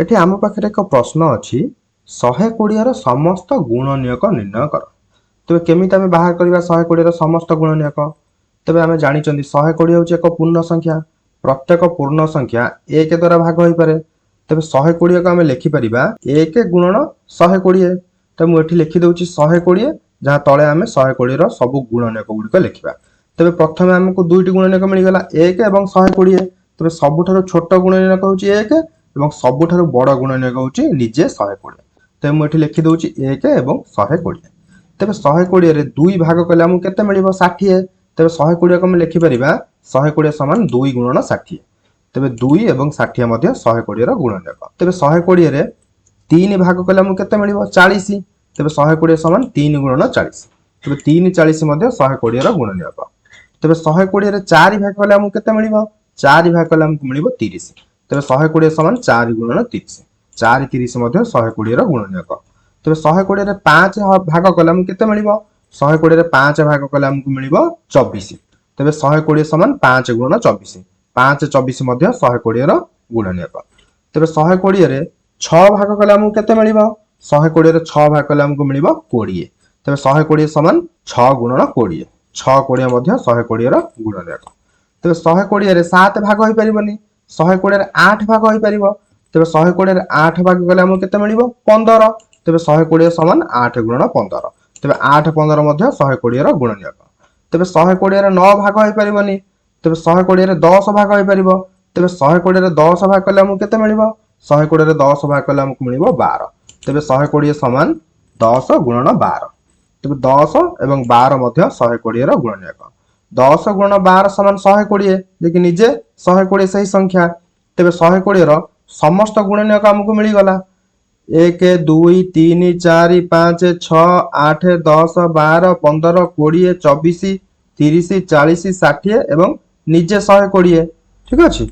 एठी आम पाखे एक प्रश्न अच्छी 120 समस्त गुणनीयक निर्णय कर। तेरे केमी आम बाहर करवा 120 समस्त गुणनीयक। तेरे आम जानी 120 हूँ एक पूर्ण संख्या। प्रत्येक पूर्ण संख्या 1 द्वारा भाग हो पारे। तेरे 120 को आम लिखिपर 1 गुणन 120। तो मुझे लिखिदे 120 जहाँ तले आम 120 सब गुणनीयक गुड़िक लिखा। तेरे प्रथम आमको दुईटी गुणनीयक मिलगला 1 और 120। तेरे सबुठ छोट गुणनीयक हूँ 1 और सबुठारु बड़ गुणनीयक हूँ निजे 120। तेज मुझे लिखिदे 1 और 120। तेज 120 रे 2 भाग कले आमको केते मिलिबो 60। तेज 120 को लिखिपर 120 समान 2 गुणन 60। तेज 2 और 60 मध्य 120 गुणनीयक। तेज 120 रे 3 भाग कले आमको केते मिलिबो 40। तेज 120 समान 3 गुणन 40। तेज 3 40 मध्य 120 गुणनीयक। तेज 120 रे 4 भाग कले आमको केते मिलिबो 4 भाग कले आमको मिलिबो 30। तेज 120 समान 4 गुणन 30। 4 30 मध्य 120 गुणनीयक। तेज 120 रे 5 भाग कले आमको केते मिलिबो 120 रे 5 भाग कले आमको मिलिबो 24। तेज 120 समान 5 गुणन 24। 5 24 मध्य 120 गुणनीयक। तेज 120 रे 6 भाग कले आमको केते मिलिबो 120 रे 6 भाग कले आमको मिलिबो 20। तेज 120 समान 6 गुणन 20। 6 20 मध्य 120 गुणनीयक। तेज 120 रे 7 भाग हो परिबनी 120 रे 8 भाग हो परिबो। तेज 120 रे 8 भाग गले आमको केते मिलिबो 15। तेज 120 समान 8 गुणन 15। तेज 8 15 मध्य 120 गुणनीयक। तेज 120 रे 9 भाग हो परिबनी। तेज 120 रे 10 भाग हो परिबो। तेज 120 रे 10 भाग कले आमको केते मिलिबो 120 रे 10 भाग कले आमको मिलिबो 12। तेज 120 समान 10 गुणन 12। तेज 10 एवं 12 मध्य 120 गुणनीयक। 10 गुणन 12 समान 120 जे कि निजे 120 सही संख्या। तेज 120 समस्त गुणनीयक आमको मिलगला 1 2 3 4 5 6 8 10 12 15 20 24 30 40 60 एवं निजे 120। ठीक अच्छे।